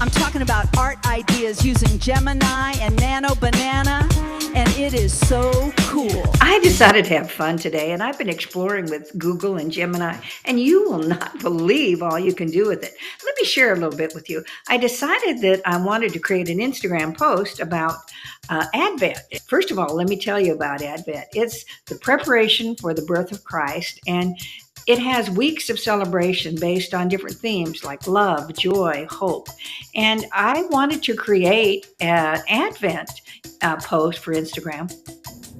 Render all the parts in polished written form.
I'm talking about art ideas using Gemini and Nano Banana, and it is so cool. I decided to have fun today, and I've been exploring with Google and Gemini, and you will not believe all you can do with it. Let me share a little bit with you. I decided that I wanted to create an Instagram post about Advent. First of all, let me tell you about Advent. It's the preparation for the birth of Christ, and it has weeks of celebration based on different themes like love, joy, hope. And I wanted to create an Advent post for Instagram.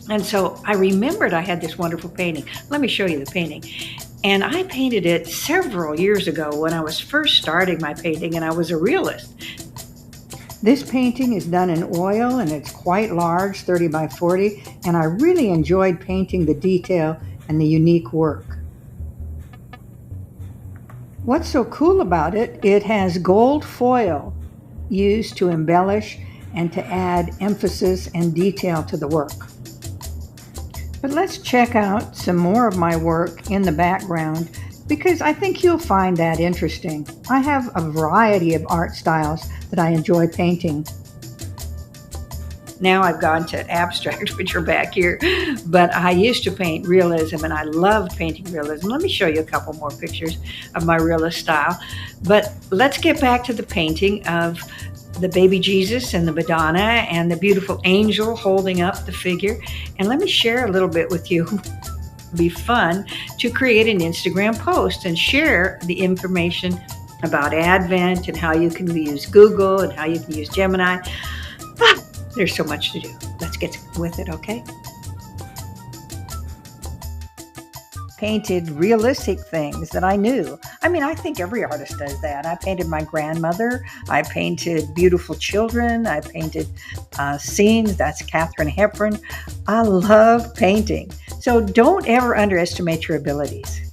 And so I remembered I had this wonderful painting. Let me show you the painting. And I painted it several years ago when I was first starting my painting, and I was a realist. This painting is done in oil, and it's quite large, 30 by 40, and I really enjoyed painting the detail and the unique work. What's so cool about it, it has gold foil used to embellish and to add emphasis and detail to the work. But let's check out some more of my work in the background because I think you'll find that interesting. I have a variety of art styles that I enjoy painting. Now I've gone to abstract, which are back here, but I used to paint realism and I loved painting realism. Let me show you a couple more pictures of my realist style. But let's get back to the painting of the baby Jesus and the Madonna and the beautiful angel holding up the figure. And let me share a little bit with you. It'd be fun to create an Instagram post and share the information about Advent and how you can use Google and how you can use Gemini. There's so much to do. Let's get with it, okay? Painted realistic things that I knew. I mean, I think every artist does that. I painted my grandmother. I painted beautiful children. I painted scenes. That's Katharine Hepburn. I love painting. So don't ever underestimate your abilities.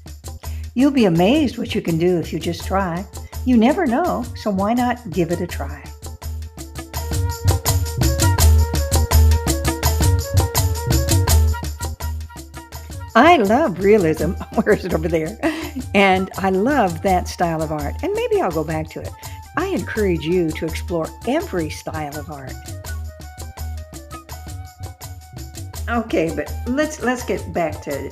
You'll be amazed what you can do if you just try. You never know, so why not give it a try? I love realism. Where is it over there? And I love that style of art. And maybe I'll go back to it. I encourage you to explore every style of art. Okay, but let's get back to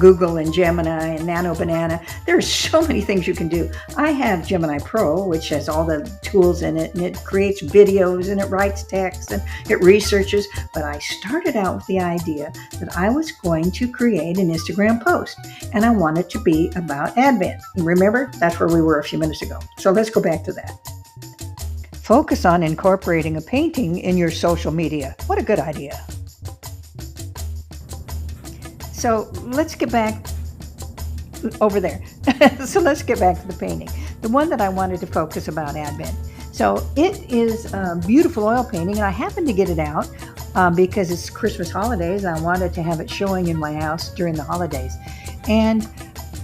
Google and Gemini and Nano Banana. There's so many things you can do. I have Gemini Pro, which has all the tools in it, and it creates videos, and it writes text, and it researches. But I started out with the idea that I was going to create an Instagram post, and I want it to be about Advent. Remember, that's where we were a few minutes ago. So let's go back to that. Focus on incorporating a painting in your social media. What a good idea. So let's get back over there. So let's get back to the painting. The one that I wanted to focus about Advent. So it is a beautiful oil painting, and I happened to get it out because it's Christmas holidays, and I wanted to have it showing in my house during the holidays. And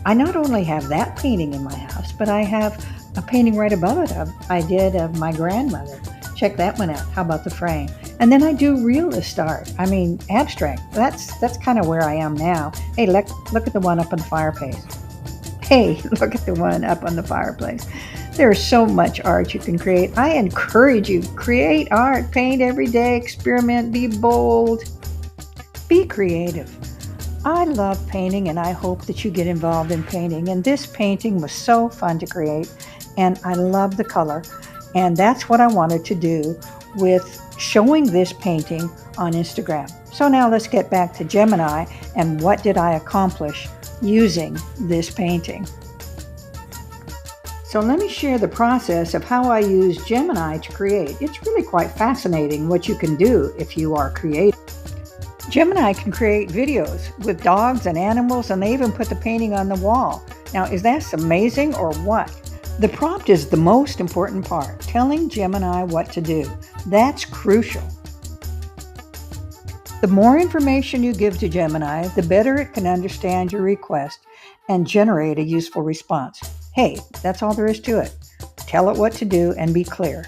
I not only have that painting in my house, but I have a painting right above it I did of my grandmother. Check that one out. How about the frame? And then I do realist art. I mean, abstract. That's kind of where I am now. Hey, look at the one up on the fireplace. Hey, look at the one up on the fireplace. There's so much art you can create. I encourage you, create art, paint every day, experiment, be bold, be creative. I love painting, and I hope that you get involved in painting. And this painting was so fun to create, and I love the color. And that's what I wanted to do with showing this painting on Instagram. So now let's get back to Gemini and what did I accomplish using this painting. So let me share the process of how I use Gemini to create. It's really quite fascinating what you can do if you are creative. Gemini can create videos with dogs and animals, and they even put the painting on the wall. Now, is that amazing or what? The prompt is the most important part, telling Gemini what to do. That's crucial. The more information you give to Gemini, the better it can understand your request and generate a useful response. Hey, that's all there is to it. Tell it what to do and be clear.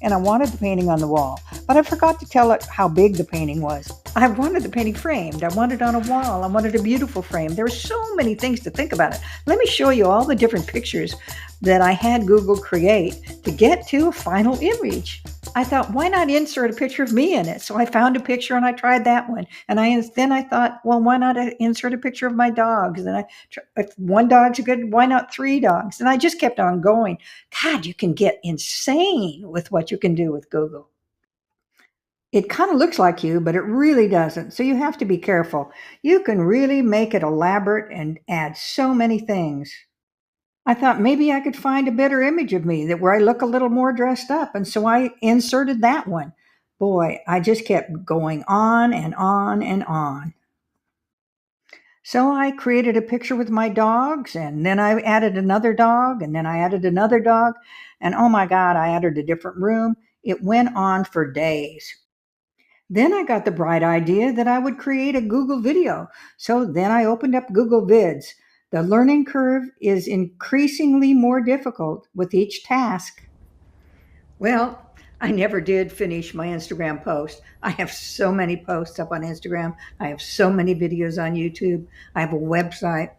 And I wanted the painting on the wall, but I forgot to tell it how big the painting was. I wanted the painting framed. I wanted it on a wall. I wanted a beautiful frame. There were so many things to think about it. Let me show you all the different pictures that I had Google create to get to a final image. I thought, why not insert a picture of me in it? So I found a picture and I tried that one. And then I thought, well, why not insert a picture of my dogs? And then if one dog's good, why not 3 dogs? And I just kept on going. God, you can get insane with what you can do with Google. It kind of looks like you, but it really doesn't. So you have to be careful. You can really make it elaborate and add so many things. I thought maybe I could find a better image of me where I look a little more dressed up. And so I inserted that one. Boy, I just kept going on and on and on. So I created a picture with my dogs, and then I added another dog, and then I added another dog. And oh my God, I added a different room. It went on for days. Then I got the bright idea that I would create a Google video. So then I opened up Google Vids. The learning curve is increasingly more difficult with each task. Well, I never did finish my Instagram post. I have so many posts up on Instagram. I have so many videos on YouTube. I have a website.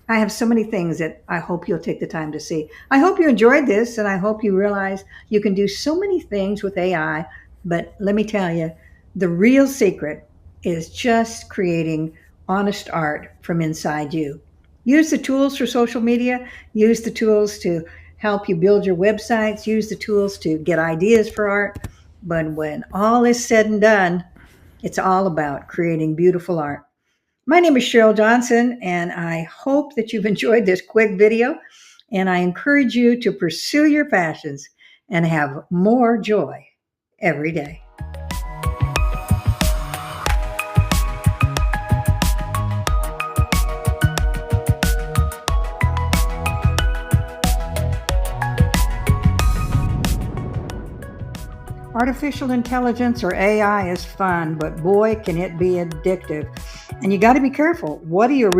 I have so many things that I hope you'll take the time to see. I hope you enjoyed this, and I hope you realize you can do so many things with AI. But let me tell you, the real secret is just creating honest art from inside you. Use the tools for social media, use the tools to help you build your websites, use the tools to get ideas for art. But when all is said and done, it's all about creating beautiful art. My name is Cheryl Johnson, and I hope that you've enjoyed this quick video. And I encourage you to pursue your passions and have more joy every day. Artificial intelligence or AI is fun, but boy, can it be addictive. And you got to be careful. What do you really